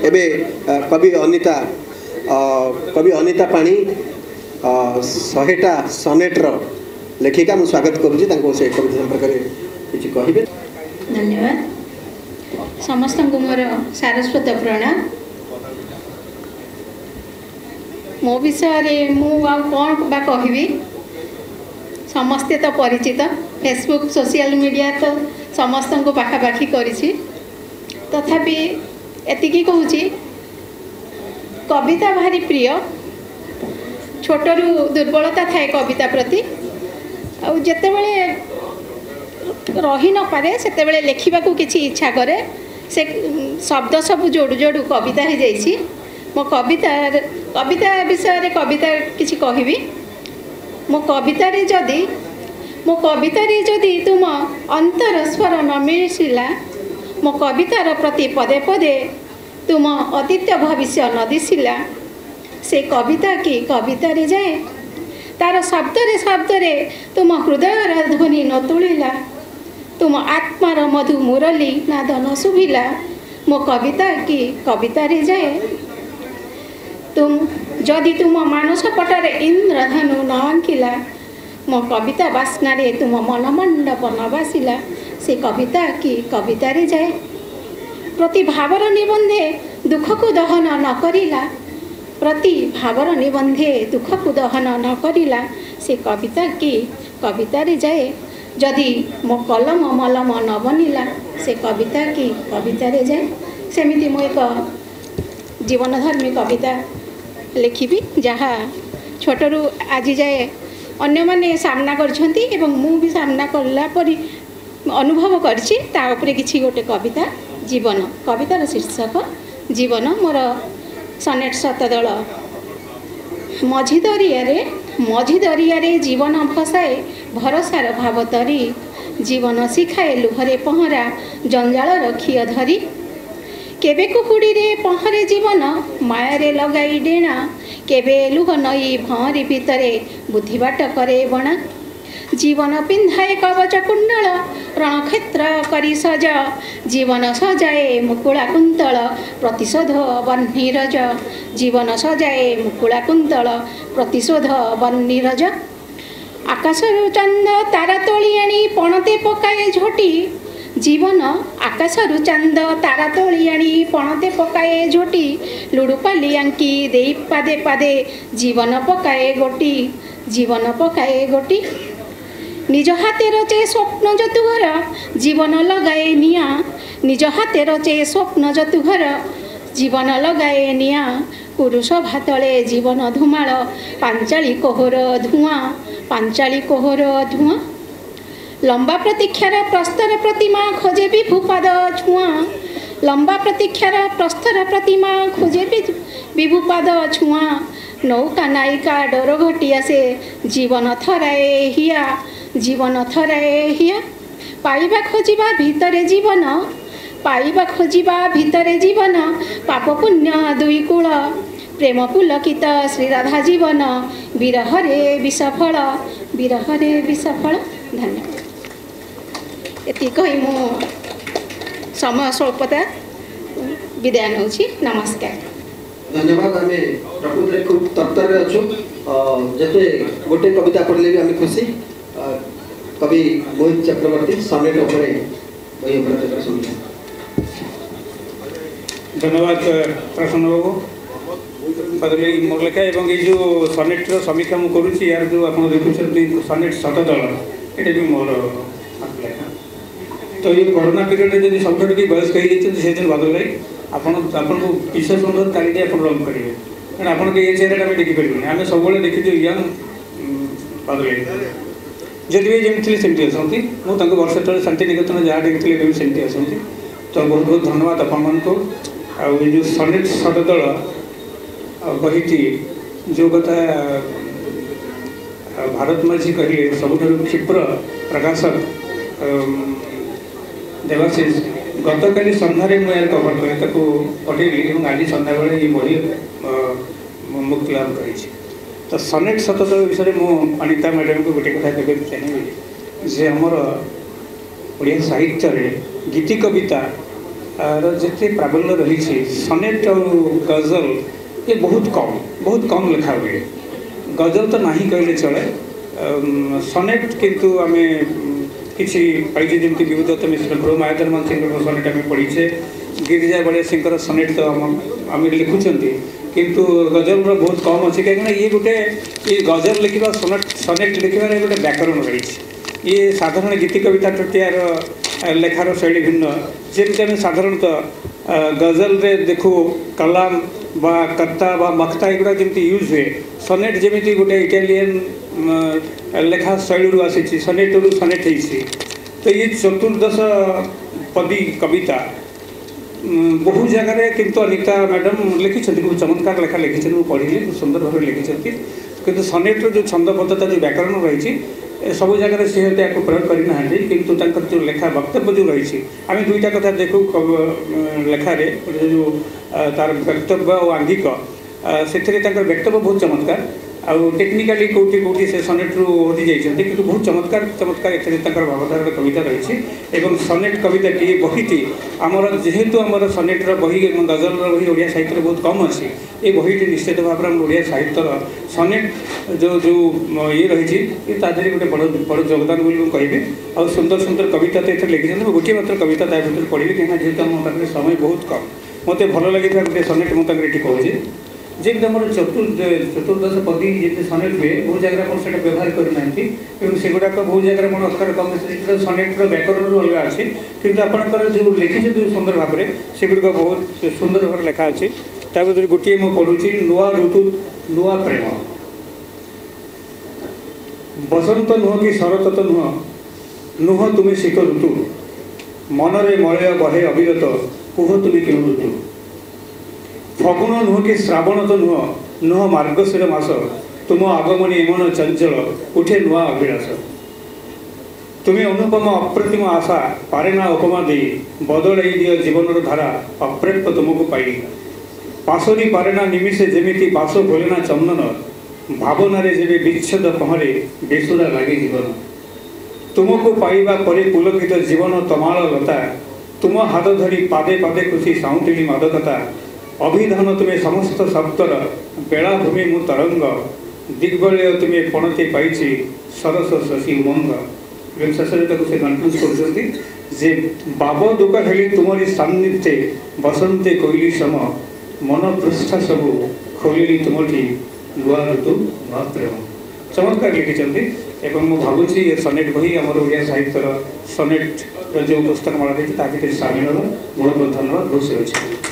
एबे कवि अनिता पाणी 100टा सनेटर लेखिका मु स्वागत करुँची से कविता संपर्क में किसी कहे। धन्यवाद समस्त को मोर सारस्वत प्रणाम। मो विषय मु कौन बा कहबी समस्ते तो परिचित फेसबुक सोशल मीडिया तो समस्त को पाखापाखि करिछि तथापि एतिकी कहूँ कविता भारी प्रिय छोटरू दुर्बलता थाए कविता प्रति आते रही न पारे से लिखा किसी इच्छा करे से शब्द सब जोड़ू जोड़ू कविता हो जाइए। मो कविता विषय कविता किसी कहबी मो कवितार जदि तुम अंतर स्वर न मिशिला मो कवितार प्रति पदे पदे तुम अतीत भविष्य न दिशिला से कविता की कविता रे जाए तार शब्द रे तुम हृदयर ध्वनि न तुलिला तुम आत्मार मधु मुरली नाद न शुभिला मो कविता की कविता रे जाए जदि तुम मानस पटरे इंद्रधनु न आंकिला मो कविता बास्ना रे तुम मनमंडप न बासिला से कविता की कविता रे जाए प्रति भावर निबंधे दुख को दहन न करिला प्रति भावर निबंधे दुख को दहन न करिला से कविता की कविता रे जाए जदि मो कलम मलम न बनिला से कविता की कविता रे जाए सेमिति मो एक जीवनधर्मी कविता लिखिबी जहाँ छोटरू आज जाए अन्य माने सामना करछंती एवं मु भी सामना करला परी अनुभव करछि ता उपरे किछि गोटे कविता जीवन कवितार शीर्षक जीवन मोर सनेट शतदल मझी दरिया रे जीवन भसाए भरसार भाव तरी जीवन शिखाए लुहरे पहरा जंजाल रखिय धरी केबे कुकुड़ी रे पहरे जीवन मायारे लगाई डेणा केबे लुह नई भंरी भितरे बुद्धिबाट करे बणा जीवन पिंधाए कवच कुंडल रणक्षेत्र करी सज जीवन सजाए मुकुला कुंतल प्रतिशोध बन्हीरज जीवन सजाए मुकुला कुंतल प्रतिशोध बन्हीरज आकाशरु चंद तारा तोली आनी पणते पकाए झोटी जीवन आकाशरु चांद तारा तोली आनी पणते पकाए झोटी लुडुपाली आंकी देई पादे पादे जीवन पकाए गोटी जीवन पकाए गोटी निज हाथे रचे स्वप्न जतुघर जीवन लगाए निया निज हाथे रचे स्वप्न जतुघर जीवन लगाए निया पुरुष भातले जीवन धुमाळ पांचाली कोहर धुआं पांचाली कोहर धुआं लंबा प्रतीक्षार प्रस्तर प्रतिमा खोजे विभुपाद छुआ लंबा प्रतीक्षार प्रस्तर प्रतिमा खोजे विभुपाद छुआ नौका नायिका डर घटी आसे जीवन थराए हिया जीवन थराए हिया पाइबा खोजिबा भितरे जीवन पाइबा खोजिबा भितरे जीवन पाप पुण्य दुई कूल प्रेम पुलकित श्रीराधा जीवन विरहरे विषफल धन्यवाद एति कही मु समय स्वल्पता विदाय नौछि नमस्कार। धन्यवाद आम प्रकृति खूब तत्पर अच्छु जिते गोटे कविता पढ़ले भी आम खुशी कवि मोहित चक्रवर्ती सनेट धन्यवाद प्रसन्न बाबू पदली मोर लेखा एवं ये जो सनेटर समीक्षा मुझे करुँच यार जो आप देखुं सनेट शतदल ये भी मोर लेखा तो ये कोरोना पीरियड में जब सब टी बयस्क हो से दिन बदल गई आपको विशेष अनुरोध काली आप रन करेंगे कारण आप चेहरा आम देखिपारे आम सब देखी यंग बदल जदि भी जमी थी सेमती आसती मुझे वर्ष तले शांति निकेतन जहाँ देखी सेमती आसती तो बहुत बहुत धन्यवाद आपण को जो सनेट शतदल कही जो कथा भारत माझी कहले सबुठ क्षिप्र प्रकाशक देवाशीष गतकाली सन्धारे मुझे कभर कर पठेली और आज सन्ध्या बेले ये बही मुक्ति लाभ कर तो सनेट शतदल विषय मु अनिता मैडम को गोटे कथा कहते चाहिए जे आमर ओडिया साहित्य गीति कविता जिते प्राबल्य रही सनेट और गजल ये बहुत कम लिखा हुए। गजल तो नहीं कहले चले, सनेट किंतु आम किसी पाइजे जमी विभूत मिश्र गृह मायाधर मान सिंह सनेट आम पढ़ीचे, गिरिजा बड़े सिंह सनेट तो आम लिखुंट किंतु गजल बहुत कम अच्छे कहीं ये गोटे ये गजल लिखा सनेट लिखार गोटे व्याकरण रही। ये साधारण गीति कविता टोटियार लेखार शैली भिन्न जमी आम साधारणतः गजल रे देखू कलाम बा कर्ता बा मक्ता एगुड़ा जमी यूज हुए, सनेट जमी गोटे इटालियन लेखा शैली आसी सनेट रु सनेट होती। तो ये चतुर्दश पदी कविता बहु जगह किंतु अनिता मैडम लिखिं बहुत चमत्कार लेखा लिखिं, पढ़ी बहुत सुंदर भाव लिखिं किंतु सनेट्र जो छंदबद्धता जो व्याकरण रही सब जगह सी को प्रयोग करना किंतु जो लेखा वक्तव्य जो रही आम दुईटा कथा देखू लेखार जो तार वक्तव्य और आंगिक से वक्तव्य बहुत चमत्कार आउ टेक्निकाली कौटी कौटी से सनेट्रु ओरी जाइछन्ति किंतु बहुत चमत्कार एथरे भावधारा कविता रही। सनेट कविता टी बहीटी आमर जेहेतु आमर सनेट्र बही गजल बही ओडिया साहित्य बहुत कम अच्छी, ये बहीटी निश्चित भाव में ओडिया साहित्यर सनेट जो जो ये रही तादेह गोटे बड़ योगदान बोली कहि। आ सुंदर सुंदर कविता तो ये लिखिं, गोटे मात्र कविता ता भर पढ़ी कहीं जेहतु आम पाखे समय बहुत कम मत भल लगी गोटे सनेट मुझे ये कहूँ जमी आम चतुर्दश पदी जिते सनेट हुए बहुत जगह आप व्यवहार करना से गुड़ाक बहुत जगह मैं अक्षर कम सनेट्र व्याकरण अलग अच्छे किंतु आपंकर जो लिखिं जो सुंदर भाव में सेगुड़िक बहुत सुंदर भाव लेखा अच्छे। भर गोटे मुझे पढ़ुची नुआ ऋतु नुआ प्रेम बसंत नुह कि शरत तो नुह तुम्हें शीत ऋतु मनरे मलय बहे अविरत कुह तुम्हें क्यों ऋतु फगुण नुह कि श्रावण तो नुह मार्गशीर मास तुम आगमनी एमन चंचल उठे नुआ अभिलाष तुम्हें अनुपम अप्रतिम आशा पारेना उपमा दे बदल दियो जीवन धारा अप्रेप तुमको पाई पाशरी पारेना निमिषे जेमिति पाश भोलेना चंदन भावनारे जेबे विच्छेद पहरे बेसुरा लगे जीवन तुमको पाइबा परे पुलकित जीवन तमाल लता तुम हाथ धरी पादे पादे खुशी साउंटिली मादकता अभिधान तुम्हें समस्त शब्दर बेलाभूमि मु तरंग दिग्बलय तुम्हें पणते पाई सरस शशि उमंग। शेष से कन्फ्यूज कर बाब दुख हेली तुमरी सान्निध्ये बसंते कोईली सम मन पृष्ठ सबू खोली तुमठी नुआ ऋतु नुआ प्रेम चमत्कार लिखिं। मुझे भावुँ ये सनेट बही आम ओडिया साहित्यर सनेट जो पुस्तक माला रही सामिल हो। बहुत बहुत धन्यवाद। बहुत से अच्छे।